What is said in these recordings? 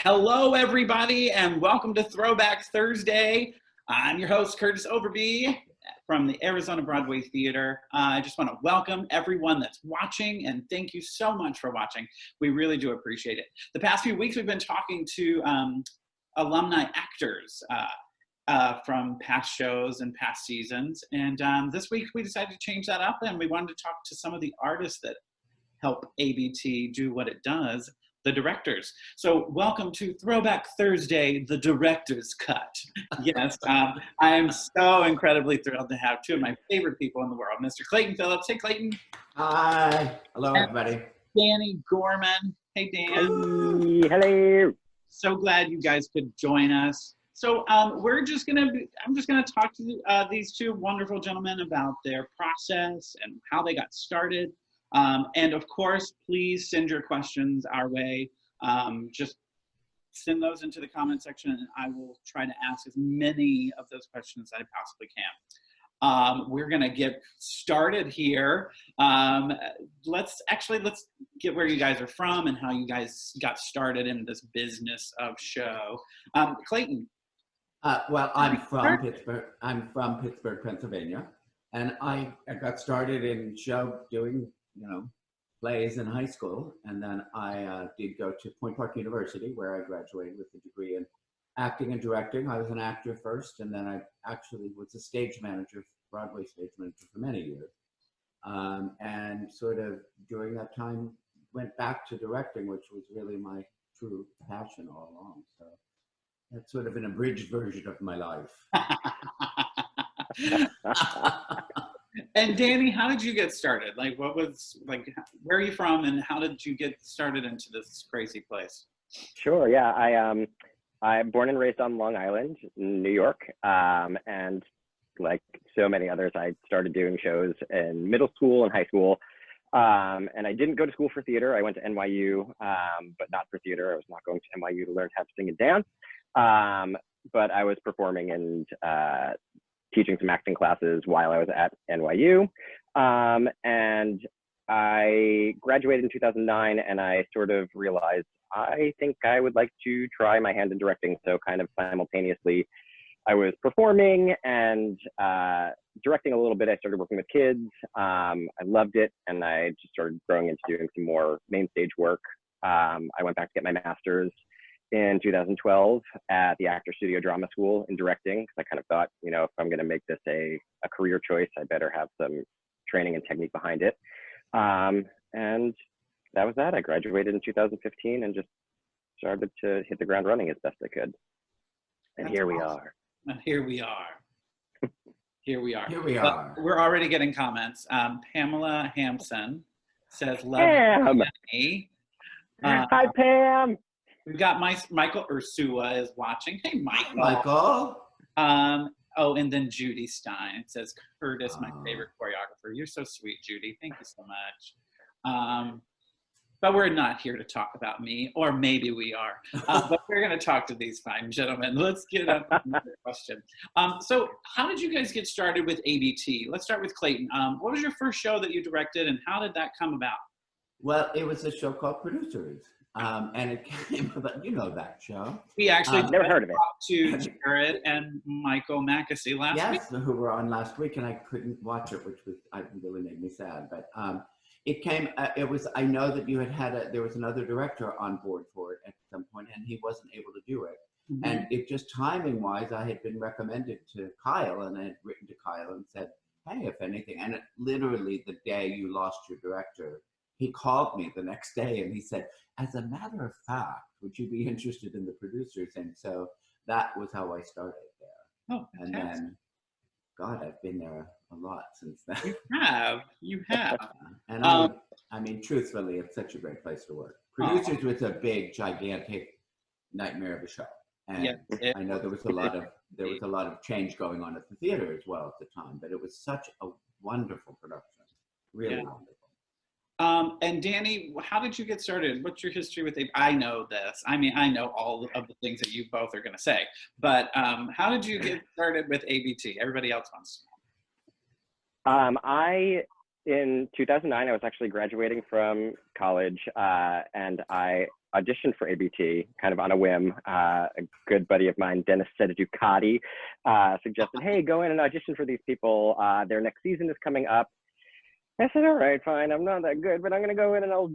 Hello, everybody, and welcome to Throwback Thursday. I'm your host, Kurtis Overby from the Arizona Broadway Theater. I just want to welcome everyone that's watching, and thank you so much for watching. We really do appreciate it. The past few weeks, we've been talking to alumni actors from past shows and past seasons, and this week we decided to change that up, and we wanted to talk to some of the artists that help ABT do what it does, the directors. So welcome to Throwback Thursday, the director's cut. Yes, I am so incredibly thrilled to have two of my favorite people in the world, Mr. Clayton Phillips. Hey, Clayton. Hi. Hello, everybody. Danny Gorman. Hey, Dan. Hey, hello. So glad you guys could join us. So I'm just gonna talk to these two wonderful gentlemen about their process and how they got started. And of course, please send your questions our way. Just send those into the comment section and I will try to ask as many of those questions as I possibly can. We're gonna get started here. Let's get where you guys are from and how you guys got started in this business of show. Clayton. Well, I'm from Pittsburgh. I'm from Pittsburgh, Pennsylvania. And I got started in show doing, plays in high school. And then I did go to Point Park University, where I graduated with a degree in acting and directing. I was an actor first, and then I actually was a stage manager, Broadway stage manager for many years. And sort of during that time, went back to directing, which was really my true passion all along. So that's sort of an abridged version of my life. And Danny, how did you get started? Where are you from and how did you get started into this crazy place? Sure, yeah. I'm born and raised on Long Island, New York. And like so many others, I started doing shows in middle school and high school. And I didn't go to school for theater. I went to NYU, but not for theater. I was not going to NYU to learn how to sing and dance. But I was performing and teaching some acting classes while I was at NYU. And I graduated in 2009 and I sort of realized I think I would like to try my hand in directing. So kind of simultaneously, I was performing and directing a little bit. I started working with kids. I loved it. And I just started growing into doing some more main stage work. I went back to get my master's in 2012 at the Actor Studio Drama School in directing, because I kind of thought, if I'm going to make this a career choice, I better have some training and technique behind it. And that was that. I graduated in 2015 and just started to hit the ground running as best I could. And here we are. And here we are. Here we are. Here we are. We're already getting comments. Pamela Hampson says, love you. Hi, Pam. We've got Michael Ursula is watching. Hey, Michael. Michael. Oh, and then Judy Stein says, Kurtis, my favorite choreographer. You're so sweet, Judy. Thank you so much. But we're not here to talk about me, or maybe we are. But we're going to talk to these fine gentlemen. Let's get up to another question. So how did you guys get started with ABT? Let's start with Clayton. What was your first show that you directed, and how did that come about? Well, it was a show called Producers. And it came about, that show. We actually never heard of it. To Jared and Michael Mackesy last week. Yes, who were on last week, and I couldn't watch it, which really made me sad. But it came. I know that you there was another director on board for it at some point, and he wasn't able to do it. Mm-hmm. And it just timing-wise, I had been recommended to Kyle, and I had written to Kyle and said, "Hey, if anything," and literally the day you lost your director, he called me the next day and he said, as a matter of fact, would you be interested in the Producers? And so that was how I started there. Oh, and then, God, I've been there a lot since then. You have. And I mean, truthfully, it's such a great place to work. Producers was a big, gigantic nightmare of a show. And I know there was a lot of change going on at the theater as well at the time, but it was such a wonderful production. Really wonderful. And Danny, how did you get started? What's your history with ABT? I know this. I mean, I know all of the things that you both are going to say, but how did you get started with ABT? Everybody else wants to know. I in 2009, I was actually graduating from college, and I auditioned for ABT kind of on a whim. A good buddy of mine, Dennis Seducati, suggested, hey, go in and audition for these people. Their next season is coming up. I said, all right, fine. I'm not that good, but I'm going to go in and I'll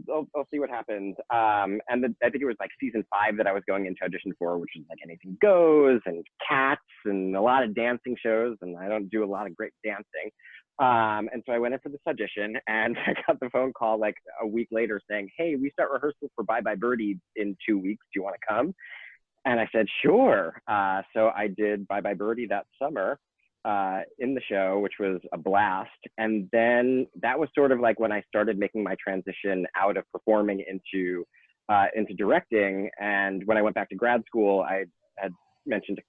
see what happens. I think it was like season 5 that I was going into audition for, which is like Anything Goes and Cats and a lot of dancing shows. And I don't do a lot of great dancing. And so I went in for this audition and I got the phone call like a week later saying, hey, we start rehearsal for Bye Bye Birdie in 2 weeks. Do you want to come? And I said, sure. So I did Bye Bye Birdie that summer in the show, which was a blast. And then that was sort of like when I started making my transition out of performing into directing. And when I went back to grad school, I had mentioned to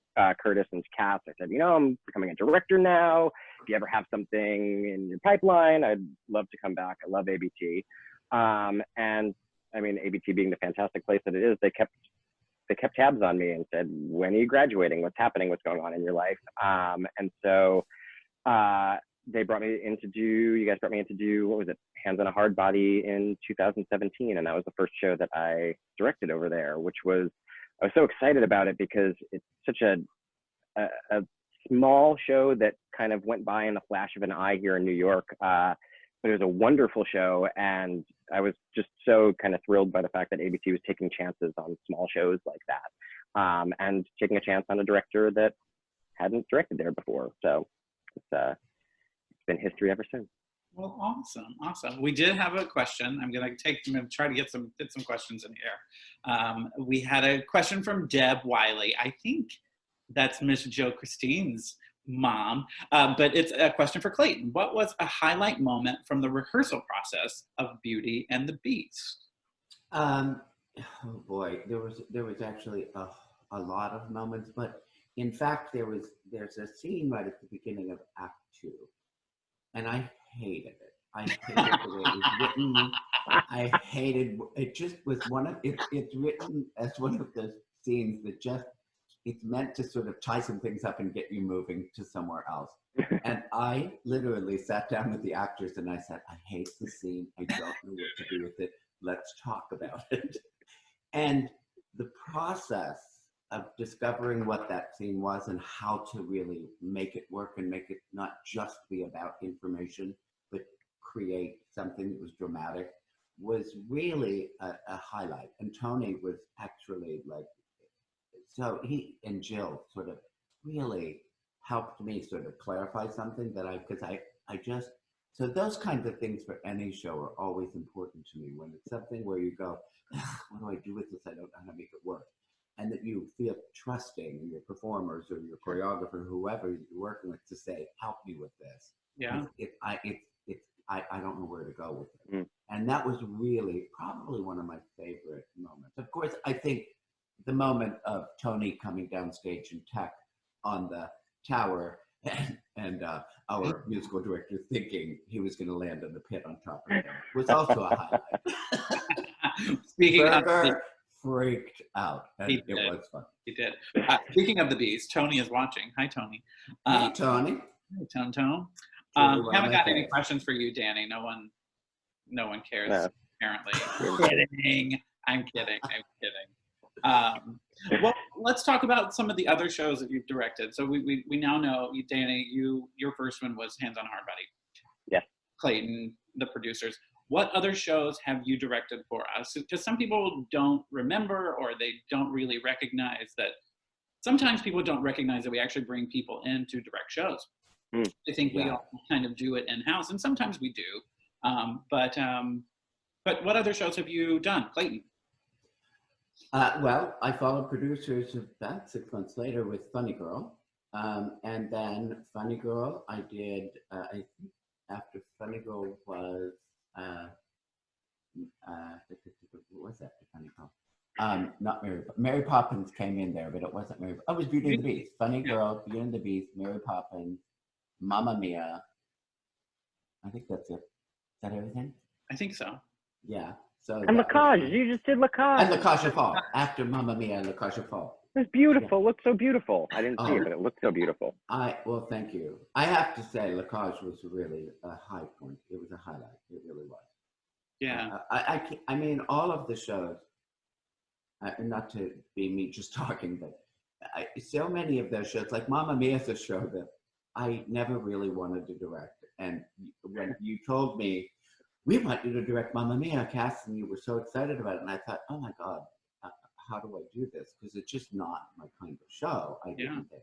Kurtis and Cass, I said, I'm becoming a director now. If you ever have something in your pipeline, I'd love to come back. I love ABT. And I mean, ABT being the fantastic place that it is, they kept tabs on me and said, when are you graduating? What's happening? What's going on in your life? And so they brought me in to do, what was it? Hands on a Hard Body in 2017. And that was the first show that I directed over there, I was so excited about it because it's such a small show that kind of went by in the flash of an eye here in New York. But it was a wonderful show, and I was just so kind of thrilled by the fact that ABT was taking chances on small shows like that, and taking a chance on a director that hadn't directed there before. So it's been history ever since. Well, awesome. We did have a question. I'm gonna try to get some questions in here. We had a question from Deb Wiley. I think that's Miss Jo Christine's mom, but it's a question for Clayton. What was a highlight moment from the rehearsal process of Beauty and the Beast? Oh boy, there was actually a lot of moments, but in fact there's a scene right at the beginning of Act 2, and I hated it. I hated the way it was written. I hated it. Just was it's written as one of those scenes that just, it's meant to sort of tie some things up and get you moving to somewhere else. And I literally sat down with the actors and I said, I hate the scene. I don't know what to do with it. Let's talk about it. And the process of discovering what that scene was and how to really make it work and make it not just be about information, but create something that was dramatic was really a highlight. And Tony was actually like, so he and Jill sort of really helped me sort of clarify something that so those kinds of things for any show are always important to me, when it's something where you go, what do I do with this? I don't know how to make it work. And that you feel trusting in your performers or your choreographer, whoever you're working with, to say, help me with this. Yeah. I don't know where to go with it. Mm. And that was really probably one of my favorite moments. Of course, I think the moment of Tony coming downstage in tech on the tower and our musical director thinking he was going to land in the pit on top of him was also a highlight. Speaking Berger of freaked out, and it was fun. He did. Speaking of the Beast, Tony is watching. Hi, Tony. Hey, Tony. Hey, Tone. Haven't got any questions for you, Danny. No one cares. No. Apparently. I'm kidding. Well, let's talk about some of the other shows that you've directed. So we now know, Danny, your first one was Hands on Hard Body. Yes. Clayton, the producers. What other shows have you directed for us? Because some people don't remember, or they don't really recognize that. Sometimes people don't recognize that we actually bring people in to direct shows. Mm. I think we all kind of do it in-house, and sometimes we do. But what other shows have you done, Clayton? Well, I followed producers about 6 months later with Funny Girl. And then Funny Girl, I did, I think after Funny Girl was, what was that Funny Girl? Not Mary Poppins came in there, but it wasn't Mary. Oh, it was Beauty and the Beast. Funny Girl, Beauty and the Beast, Mary Poppins, Mamma Mia. I think that's it. Is that everything? I think so. Yeah. So and La Cage, you just did La Cage. And La Cage Fall, after Mamma Mia and La Cage Fall. It was beautiful. It looked so beautiful. I didn't see Oh, it, but it looked so beautiful. well, thank you. I have to say, Lacage was really a high point. It was a highlight. It really was. Yeah. I mean, all of the shows, not to be me just talking, but so many of those shows, like Mamma Mia is a show that I never really wanted to direct. And when you told me, we want you to direct Mamma Mia, Cass, and you were so excited about it. And I thought, oh my God, how do I do this? Because it's just not my kind of show. I didn't think.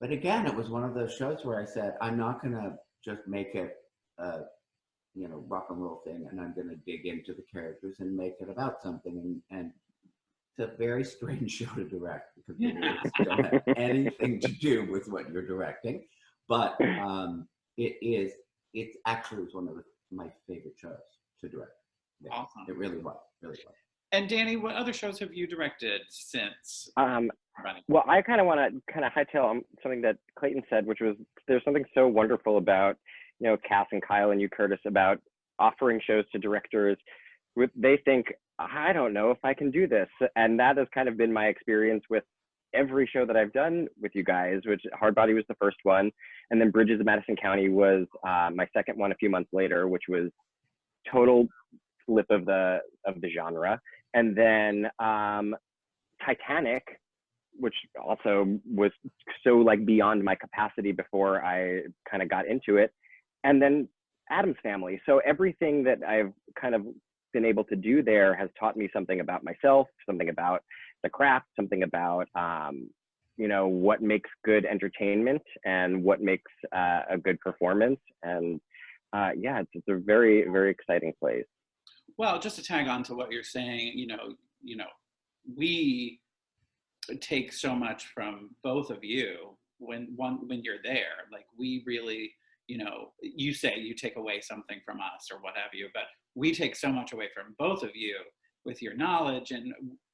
But again, it was one of those shows where I said, I'm not going to just make it a, rock and roll thing, and I'm going to dig into the characters and make it about something. And it's a very strange show to direct because the lyrics don't have anything to do with what you're directing. But it actually was one of my favorite shows to direct. Yeah, awesome. It really was, really was. And Danny, what other shows have you directed since running? Well, I kind of want to hightail something that Clayton said, which was there's something so wonderful about, Cass and Kyle and you, Kurtis, about offering shows to directors. They think, I don't know if I can do this. And that has kind of been my experience with every show that I've done with you guys, which Hardbody was the first one. And then Bridges of Madison County was my second one a few months later, which was total flip of the genre. And then Titanic, which also was so like beyond my capacity before I kind of got into it. And then Addams Family. So everything that I've kind of been able to do there has taught me something about myself, something about the craft, something about, what makes good entertainment and what makes a good performance. And it's a very, very exciting place. Well, just to tag on to what you're saying, we take so much from both of you when you're there. Like we really, you say you take away something from us or what have you, but we take so much away from both of you with your knowledge and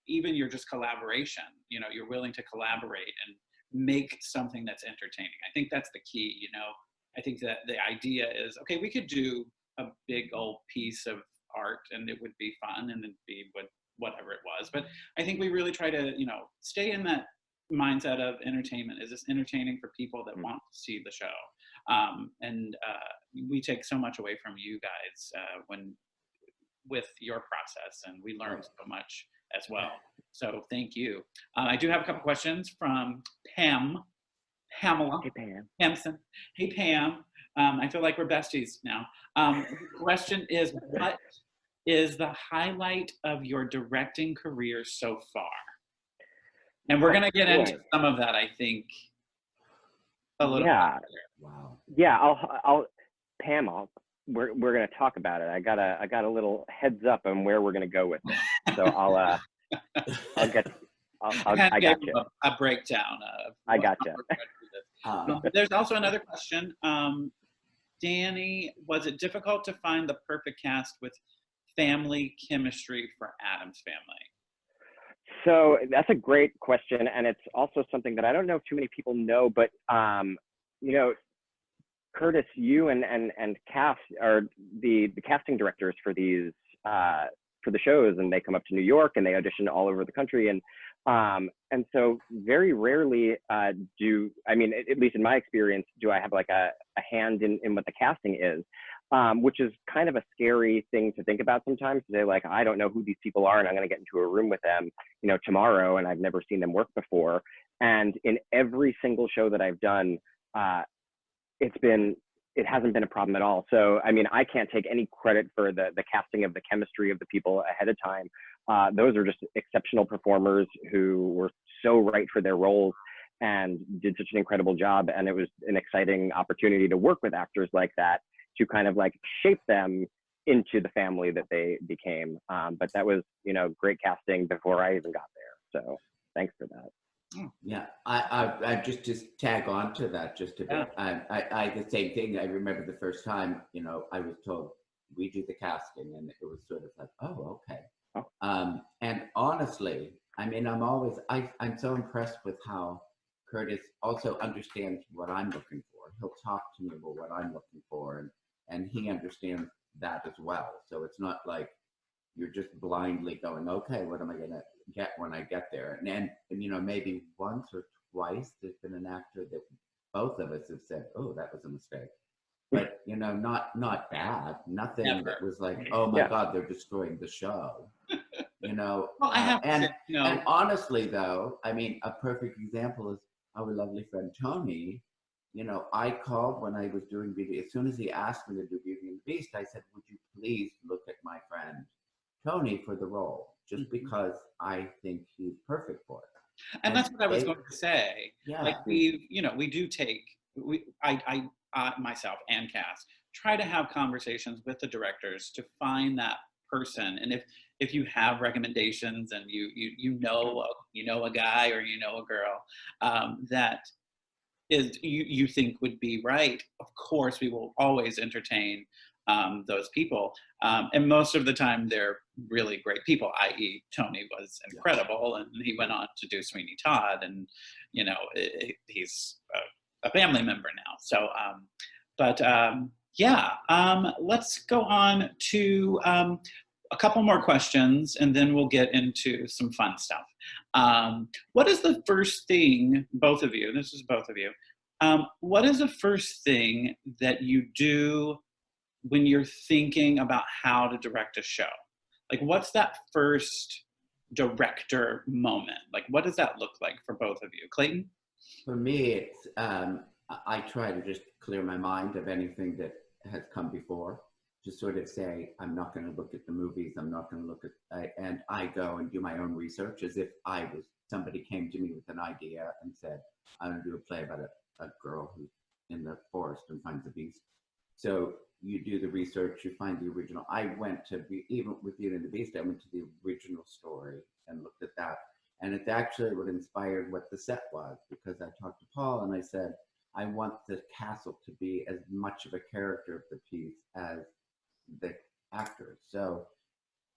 even your just collaboration. You're willing to collaborate and make something that's entertaining. I think that's the key. I think that the idea is, okay, we could do a big old piece of art and it would be fun and it'd be whatever it was. But I think we really try to, stay in that mindset of entertainment. Is this entertaining for people that want to see the show? We take so much away from you guys with your process, and we learn so much as well. So thank you. I do have a couple questions from Pamela. Hey, Pam. Hampson. Hey, Pam. I feel like we're besties now. The question is, what is the highlight of your directing career so far? And we're going to get into some of that, I think, a little bit. Wow. Yeah, Pam, we're going to talk about it. I got a little heads up on where we're going to go with it. So I got you. A breakdown of I got you. There's also another question. Danny, was it difficult to find the perfect cast with family chemistry for Addams Family? So that's a great question, and it's also something that I don't know if too many people know, but Kurtis, you and Cass are the casting directors for these for the shows, and they come up to New York and they audition all over the country, and so very rarely at least in my experience, do I have like a hand in what the casting is, which is kind of a scary thing to think about sometimes. To say like, I don't know who these people are, and I'm going to get into a room with them, tomorrow, and I've never seen them work before. And in every single show that I've done, it hasn't been a problem at all. So, I can't take any credit for the casting of the chemistry of the people ahead of time. Those are just exceptional performers who were so right for their roles and did such an incredible job. And it was an exciting opportunity to work with actors like that to kind of like shape them into the family that they became. But that was, great casting before I even got there. So thanks for that. Yeah, I just tag on to that just a bit. I the same thing. I remember the first time, I was told we do the casting, and it was sort of like, oh, okay. And honestly, I'm so impressed with how Kurtis also understands what I'm looking for. He'll talk to me about what I'm looking for, and he understands that as well. So it's not like, you're just blindly going, okay, what am I going to get when I get there? And you know, maybe once or twice there's been an actor that both of us have said, oh, that was a mistake. But, you know, not bad. Nothing that was like, oh my God, they're destroying the show. You know, Well, I have to say, you know, and honestly though, I mean, a perfect example is our lovely friend Tony. You know, I called when I was doing Beauty. As soon as he asked me to do Beauty and the Beast, I said, would you please look at my friend Tony for the role? Just because I think he's perfect for it. And that's what I was going to say. Yeah. Like we do take, I myself and cast try to have conversations with the directors to find that person. And if you have recommendations and you know a guy or you know a girl that is you think would be right, of course we will always entertain those people. And most of the time they're really great people, i.e. Tony was incredible and he went on to do Sweeney Todd, and you know, he's a family member now. So, let's go on to a couple more questions and then we'll get into some fun stuff. What is the first thing, both of you, this is both of you, what is the first thing that you do when you're thinking about how to direct a show? Like, what's that first director moment? Like, what does that look like for both of you? Clayton? For me, it's, I try to just clear my mind of anything that has come before. Just sort of say, I'm not going to look at the movies. I'm not going to look at, and I go and do my own research as if somebody came to me with an idea and said, I'm going to do a play about a girl who's in the forest and finds a beast. So you do the research, you find the original. I went to, even with Beauty and the Beast, I went to the original story and looked at that. And it's actually what inspired what the set was, because I talked to Paul and I said, I want the castle to be as much of a character of the piece as the actors. So,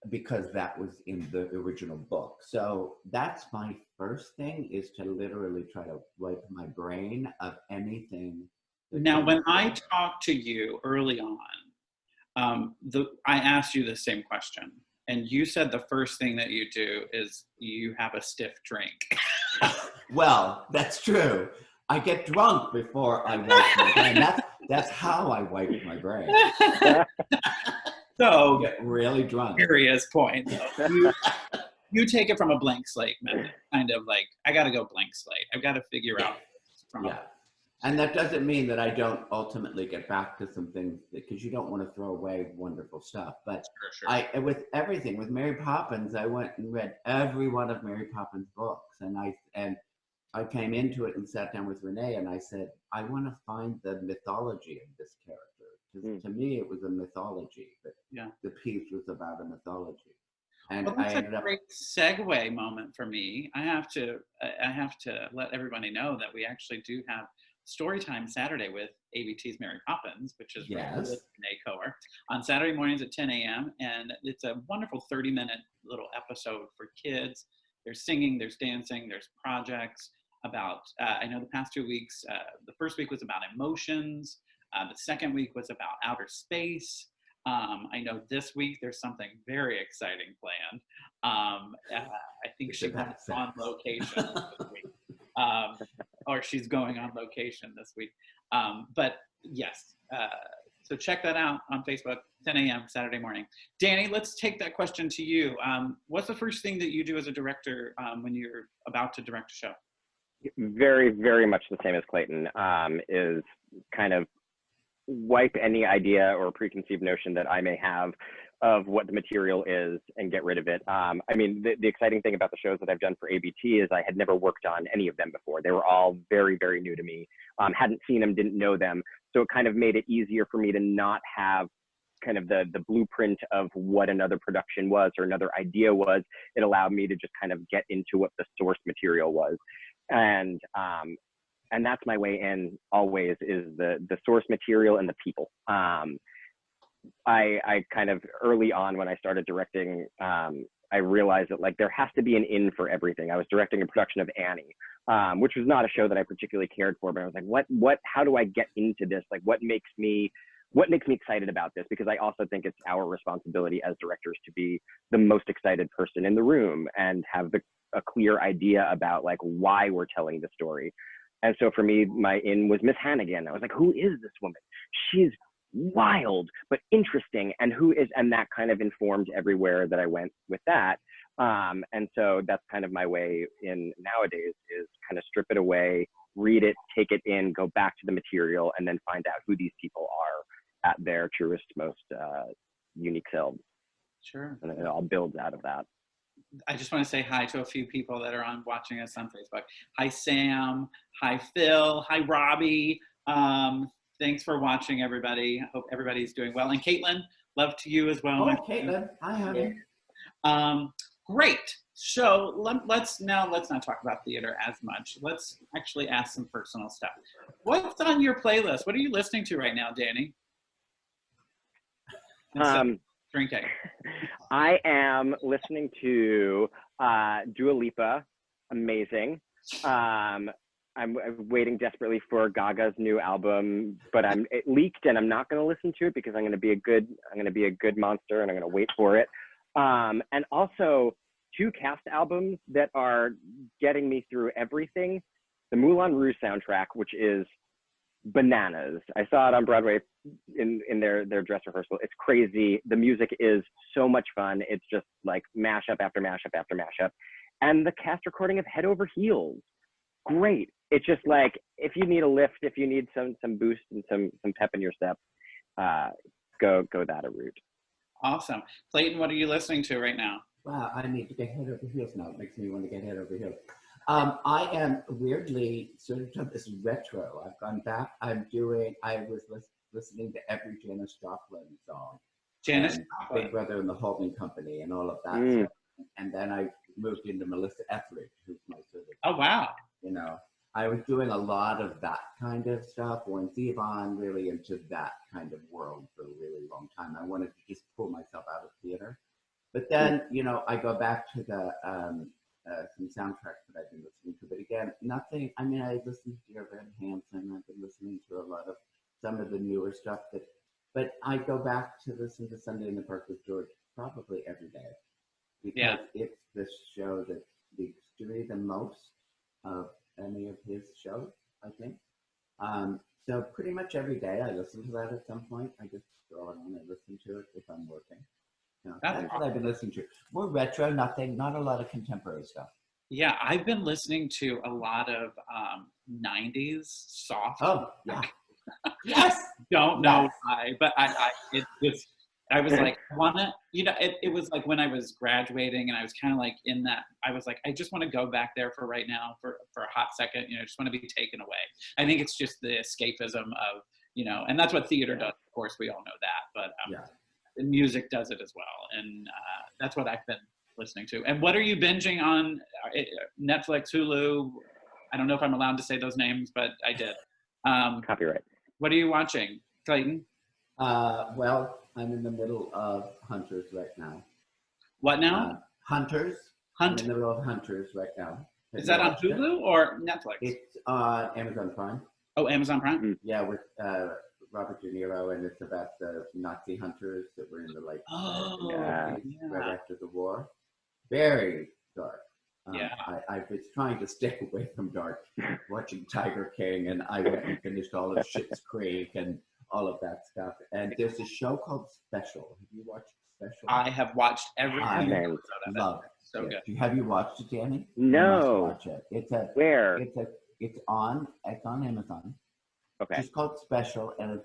because that was in the original book. So that's my first thing, is to literally try to wipe my brain of anything. Now, when I talked to you early on, I asked you the same question, and you said the first thing that you do is you have a stiff drink. Well, that's true. I get drunk before I wipe my brain. That's how I wipe my brain. So, I get really drunk. Serious point. You take it from a blank slate method, kind of like, I got to go blank slate. I've got to figure out. And that doesn't mean that I don't ultimately get back to some things, because you don't want to throw away wonderful stuff. But sure. With everything, with Mary Poppins, I went and read every one of Mary Poppins' books, and I came into it and sat down with Renee, and I said, I want to find the mythology of this character. Because to me, it was a mythology, but the piece was about a mythology. And well, that's a great segue moment for me. I have to let everybody know that we actually do have Storytime Saturday with ABT's Mary Poppins, which is with Renee Coer, on Saturday mornings at 10 a.m. And it's a wonderful 30-minute little episode for kids. There's singing, there's dancing, there's projects about, I know the past 2 weeks, the first week was about emotions. The second week was about outer space. I know this week there's something very exciting planned. I think she went on location this week. Or she's going on location this week. But yes, so check that out on Facebook, 10 a.m. Saturday morning. Danny, let's take that question to you. What's the first thing that you do as a director when you're about to direct a show? Very, very much the same as Clayton, is kind of wipe any idea or preconceived notion that I may have of what the material is and get rid of it. I mean, the exciting thing about the shows that I've done for ABT is I had never worked on any of them before. They were all very, very new to me. Hadn't seen them, didn't know them. So it kind of made it easier for me to not have kind of the blueprint of what another production was or another idea was. It allowed me to just kind of get into what the source material was. And that's my way in always, is the source material and the people. I kind of early on when I started directing, I realized that like there has to be an in for everything. I was directing a production of Annie, which was not a show that I particularly cared for, but I was like, how do I get into this? Like, what makes me what makes me excited about this, because I also think it's our responsibility as directors to be the most excited person in the room and have a clear idea about like why we're telling the story. And so for me, my in was Miss Hannigan. I was like, who is this woman? She's wild, but interesting. And that kind of informed everywhere that I went with that. And so that's kind of my way in nowadays, is kind of strip it away, read it, take it in, go back to the material, and then find out who these people are at their truest, most unique selves. Sure. And it all builds out of that. I just want to say hi to a few people that are watching us on Facebook. Hi, Sam. Hi, Phil. Hi, Robbie. Thanks for watching, everybody. I hope everybody's doing well. And Caitlin, love to you as well. Oh, Caitlin. Hi, honey. Great. So let's not talk about theater as much. Let's actually ask some personal stuff. What's on your playlist? What are you listening to right now, Danny? Drinking. I am listening to Dua Lipa. Amazing. I'm waiting desperately for Gaga's new album, but it leaked, and I'm not going to listen to it because I'm going to be a good monster, and I'm going to wait for it. And also 2 cast albums that are getting me through everything. The Moulin Rouge soundtrack, which is bananas. I saw it on Broadway in their dress rehearsal. It's crazy. The music is so much fun. It's just like mashup after mashup after mashup. And the cast recording of Head Over Heels. Great. It's just like, if you need a lift, if you need some boost and some pep in your step, go that route. Awesome. Clayton, what are you listening to right now? Wow, I need to get Head Over Heels now. It makes me want to get Head Over Heels. I am weirdly sort of this retro. I've gone back. I was listening to every Janis Joplin song. Janis Joplin. Big Brother and the Holding Company and all of that stuff. And then I moved into Melissa Etheridge, who's my sort of, oh, wow. You know, I was doing a lot of that kind of stuff, Warren Zevon, really into that kind of world for a really long time. I wanted to just pull myself out of theater. But then, you know, I go back to the some soundtracks that I've been listening to. But again, nothing, I mean, I listened to Dear Evan Hansen. I've been listening to a lot of some of the newer stuff. But I go back to listen to Sunday in the Park with George probably every day. Because it's the show that speaks to me the most of any of his shows, I think. So pretty much every day I listen to that at some point. I just throw it on and listen to it if I'm working. You know, that's what I've been listening to. More retro, not a lot of contemporary stuff. Yeah, I've been listening to a lot of 90s soft. Oh, yeah. Yes! Don't know why, but I was like, it was like when I was graduating and I was kind of like in that, I was like, I just want to go back there for right now for a hot second, you know, just want to be taken away. I think it's just the escapism of, you know, and that's what theater does. Of course, we all know that, but the music does it as well. And that's what I've been listening to. And what are you binging on Netflix, Hulu? I don't know if I'm allowed to say those names, but I did. Copyright. What are you watching, Clayton? Well, I'm in the middle of Hunters right now. What now? Hunters. I'm in the middle of Hunters right now. Is that on Hulu or Netflix? It's on Amazon Prime. Oh, Amazon Prime? Yeah, with Robert De Niro, and it's about the Nazi hunters that were in the right after the war. Very dark. I was trying to stay away from dark, watching Tiger King, and I went and finished all of Schitt's Creek and all of that stuff. And there's a show called Special. Have you watched Special? I have watched every episode of it. Love it. So good. Have you watched it, Danny? No. Watch it. It's on Amazon. Okay. It's called Special, and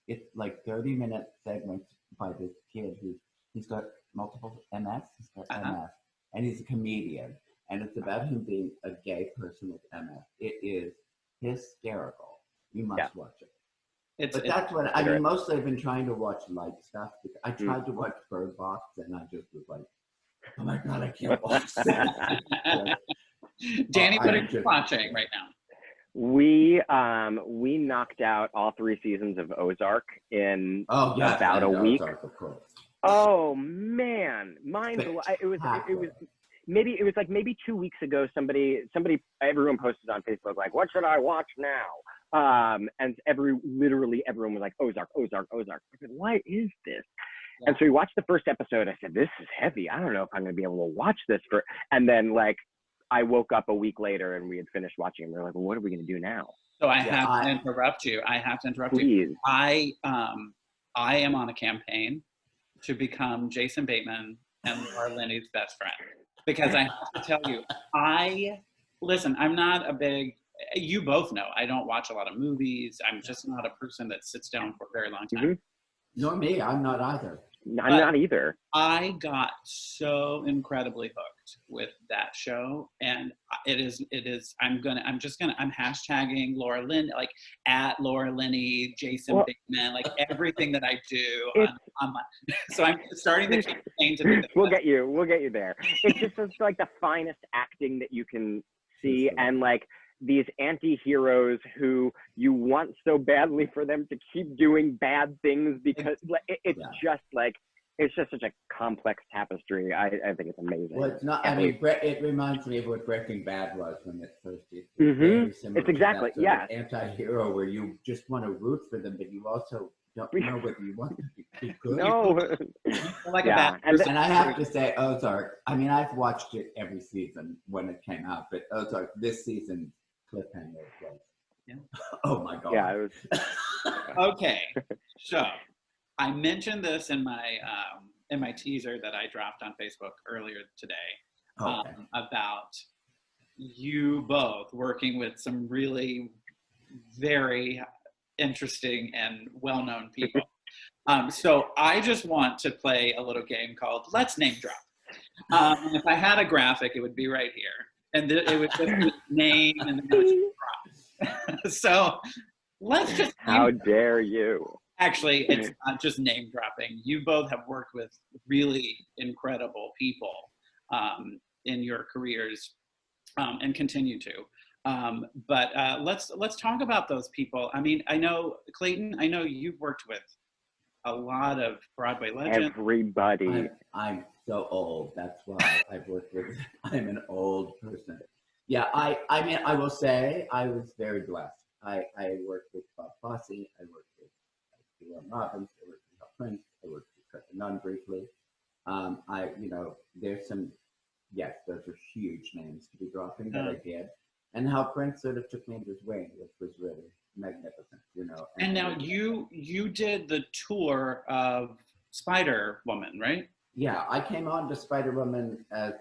it's like 30-minute segments by this kid he's got multiple MS. He's got MS, and he's a comedian. And it's about him being a gay person with MS. It is hysterical. You must watch it. But that's what I mean. Mostly I've been trying to watch light stuff. I tried to watch Bird Box, and I just was like, oh my God, I can't watch that. Danny, what are you watching right now? We knocked out all 3 seasons of Ozark in about a week. Ozark, of course. Oh man, it was maybe 2 weeks ago. Everyone posted on Facebook like, what should I watch now? And literally everyone was like, Ozark, Ozark, Ozark. I said, what is this? Yeah. And so we watched the first episode. I said, this is heavy. I don't know if I'm going to be able to watch this and then like, I woke up a week later and we had finished watching and we were like, well, what are we going to do now? So I have to interrupt you. Please. I am on a campaign to become Jason Bateman and Laura Linney's best friend, because I have to tell you, listen, I'm not a big, you both know, I don't watch a lot of movies. I'm just not a person that sits down for a very long time. Mm-hmm. Nor me, I'm not either. I'm not either. I got so incredibly hooked with that show, and I'm hashtagging Laura Lynn, like at Laura Linney, Jason Bateman, like everything that I do on my, so I'm starting the campaign to do that. We'll get you there. It's just like the finest acting that you can see, and like these anti-heroes who you want so badly for them to keep doing bad things, because it's just like, it's just such a complex tapestry. I think it's amazing. Well, it's not, I mean, it reminds me of what Breaking Bad was when it first did. It's exactly, yeah. Anti-hero where you just want to root for them, but you also don't know whether you want them to be good. No. Like a bad person. And I have to say, Ozark, I mean, I've watched it every season when it came out, but Ozark, this season, cliffhanger was. Yeah. Oh my God. Yeah, it was. Okay, so I mentioned this in my teaser that I dropped on Facebook earlier today, about you both working with some really very interesting and well-known people. So I just want to play a little game called Let's Name Drop. If I had a graphic, it would be right here. And it would just be name and then it would just drop. So let's just. How dare you? Actually, it's not just name dropping. You both have worked with really incredible people in your careers and continue to. But let's talk about those people. I mean, I know, Clayton, I know you've worked with a lot of Broadway legends. Everybody. I'm so old. That's why I've worked with, I'm an old person. Yeah, I mean, I will say I was very blessed. I worked with Bob Fosse, I worked with Robbins, I worked with Hal Prince, I worked with Nunn briefly. There's some, yes, those are huge names to be dropping that I did. And Hal Prince sort of took me under his wing, which was really magnificent, And now you did the tour of Spider-Woman, right? Yeah, I came on to Spider-Woman as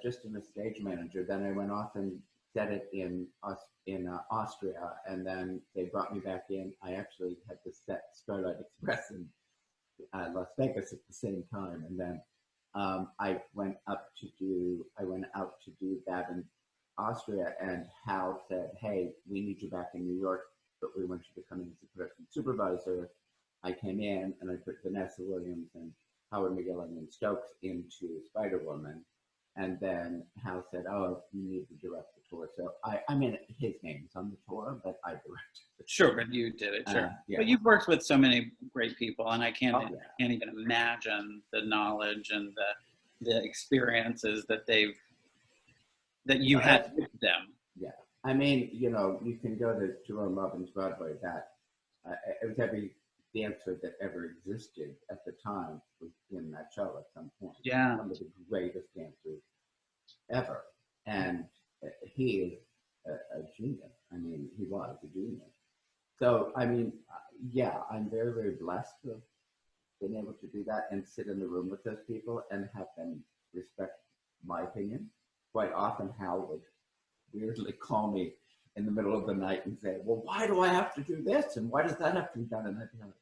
just as a stage manager. Then I went off and set it in Austria, and then they brought me back in. I actually had to set Starlight Express in Las Vegas at the same time, and then I went out to do that in Austria, and Hal said, "Hey, we need you back in New York, but we want you to come in as a production supervisor." I came in and I put Vanessa Williams and Howard McGillen and Stokes into Spider-Woman, and then Hal said, "Oh, you need to direct the tour." So I mean, his name is on the tour, but I directed the tour. Sure, but you did it, sure. Yeah. But you've worked with so many great people, and I can't even imagine the knowledge and the experiences that you had with them. Yeah, I mean, you can go to Jerome Robbins' Broadway. That it was every dancer that ever existed at the time was in that show at some point. Yeah, one of the greatest dancers ever, and he is a genius. I mean, he was a genius. So, I mean, yeah, I'm very, very blessed to have been able to do that and sit in the room with those people and have them respect my opinion. Quite often, Hal would weirdly call me in the middle of the night and say, "Well, why do I have to do this? And why does that have to be done?" And I'd be like,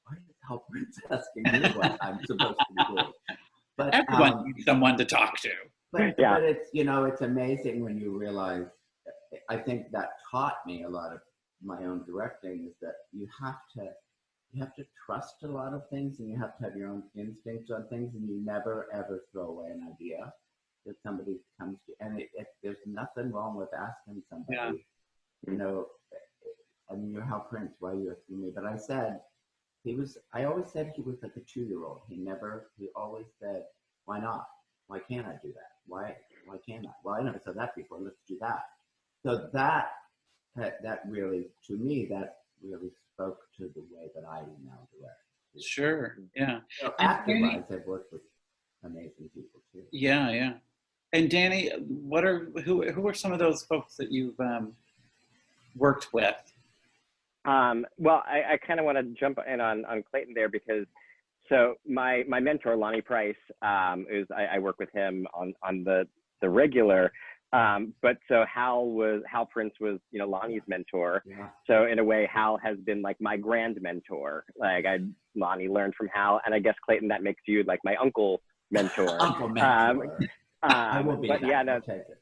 "Why is Hal Prince asking me what I'm supposed to be doing?" But everyone needs someone to talk to. But it's, it's amazing when you realize, I think that taught me a lot of my own directing, is that you have to trust a lot of things, and you have to have your own instincts on things, and you never ever throw away an idea that somebody comes to. And there's nothing wrong with asking somebody, I mean, you're Hal Prince, why are you asking me? But I always said he was like a 2-year-old. He always said, "Why not? Why can't I do that? Why can't I? Well, I never said that before. Let's do that." So that that really, to me, that really spoke to the way that I now direct. Sure. Yeah. So And acting-wise, I've worked with amazing people too. Yeah, yeah. And Danny, who are some of those folks that you've worked with? Well, I kind of want to jump in on Clayton there, because so my mentor, Lonnie Price, I work with him on the regular. But so Hal Prince was, Lonnie's mentor. Yeah. So in a way, Hal has been like my grand mentor. Like Lonnie learned from Hal, and I guess Clayton, that makes you like my uncle mentor. Uncle mentor. I will be. But that. yeah, no. I'll take it.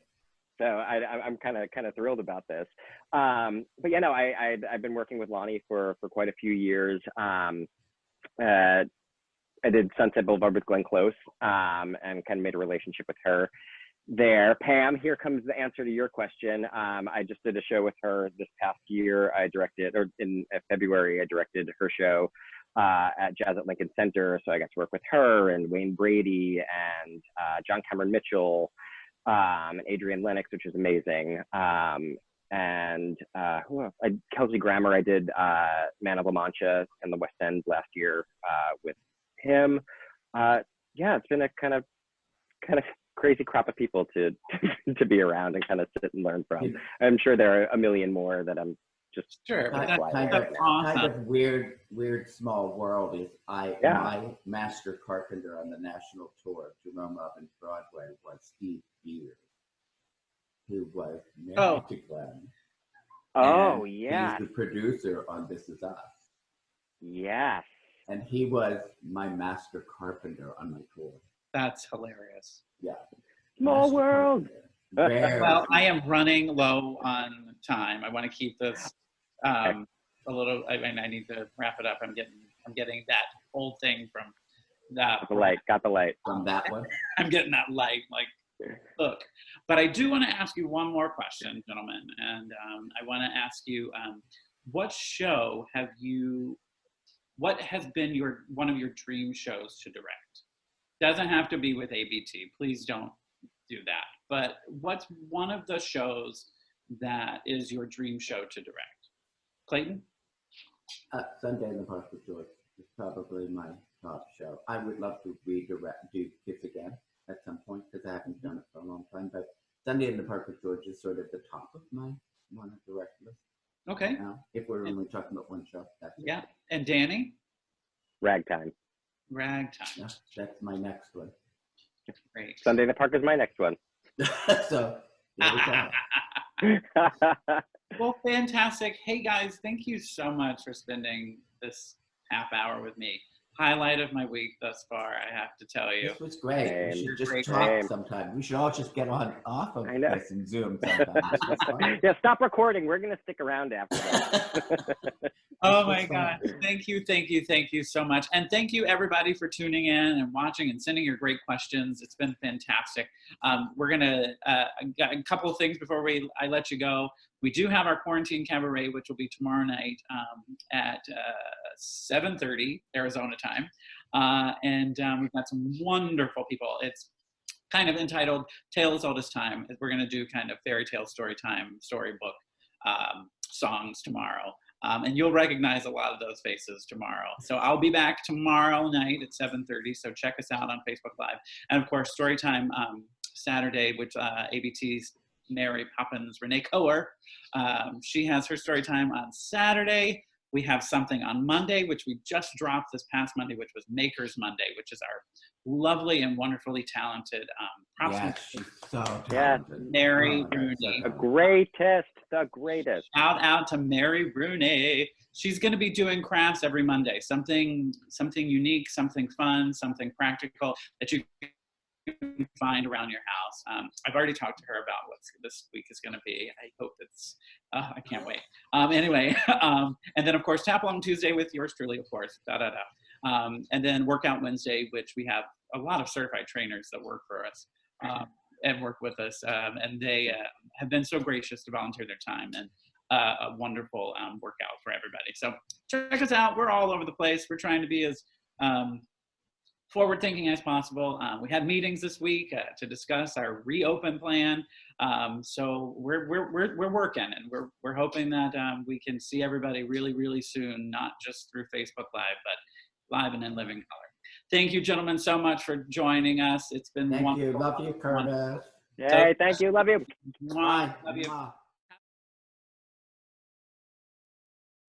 So I'm kind of thrilled about this. But yeah, no, I've been working with Lonnie for quite a few years. I did Sunset Boulevard with Glenn Close, and kind of made a relationship with her there. Pam, here comes the answer to your question. I just did a show with her this past year. In February, I directed her show at Jazz at Lincoln Center. So I got to work with her and Wayne Brady and John Cameron Mitchell, and Adrienne Lennox, which is amazing. And who else? Kelsey Grammer. I did Man of La Mancha in the West End last year with him. Yeah, it's been a kind of crazy crop of people to be around and kind of sit and learn from. I'm sure there are a million more that I'm just sure. Kind of weird small world is my master carpenter on the national tour of Jerome Robbins Broadway was Steve Beers, who was married to Glenn. Oh, yeah. He's the producer on This Is Us. Yes. And he was my master carpenter on my tour. That's hilarious. Yeah. Small world. Well, I am running low on time. I want to keep this a little. I mean, I need to wrap it up. I'm getting that old thing from that. Got the light from that one. I'm getting that light. Like, look. But I do want to ask you one more question, gentlemen, and I want to ask you, what show what has been one of your dream shows to direct? Doesn't have to be with ABT. Please don't do that. But what's one of the shows that is your dream show to direct? Clayton? Sunday in the Park with George is probably my top show. I would love to do Kiss Again at some point, because I haven't done it for a long time. But Sunday in the Park with George is sort of the top of my one to direct list. Okay. Now, if we're only talking about one show, that's yeah. And Danny? Ragtime. Ragtime. Yeah, that's my next one. Great. Sunday in the Park is my next one. So here we go. Well, fantastic. Hey guys, thank you so much for spending this half hour with me. Highlight of my week thus far, I have to tell you. This was great. We should just talk sometime. We should all just get off of this and Zoom sometime. Yeah, stop recording. We're going to stick around after that. Oh my God. Thank you so much. And thank you everybody for tuning in and watching and sending your great questions. It's been fantastic. We're going to, a couple of things before I let you go. We do have our Quarantine Cabaret, which will be tomorrow night at 7:30 Arizona time. And we've got some wonderful people. It's kind of entitled Tale as Old as Time. We're going to do kind of fairy tale storytime, storybook songs tomorrow. And you'll recognize a lot of those faces tomorrow. So I'll be back tomorrow night at 7:30. So check us out on Facebook Live. And of course, Storytime Saturday, which ABT's Mary Poppins, Renee Coer. She has her story time on Saturday. We have something on Monday, which we just dropped this past Monday, which was Makers Monday, which is our lovely and wonderfully talented she's so talented. Mary Rooney. The greatest. Shout out to Mary Rooney. She's going to be doing crafts every Monday. Something unique, something fun, something practical that you can find around your house. I've already talked to her about what this week is going to be. I hope it's, I can't wait. Anyway, and then of course, Tap Along Tuesday with yours truly, of course, and then Workout Wednesday, which we have a lot of certified trainers that work for us and work with us. And they have been so gracious to volunteer their time and a wonderful workout for everybody. So check us out. We're all over the place. We're trying to be as forward thinking as possible. We had meetings this week to discuss our reopen plan. So we're working, and we're hoping that we can see everybody really, really soon, not just through Facebook Live, but live and in living color. Thank you, gentlemen, so much for joining us. It's been Thank wonderful. you. Love you, Kurtis. Yay, thank you. Love you. Mwah. Bye. Love you. Mwah.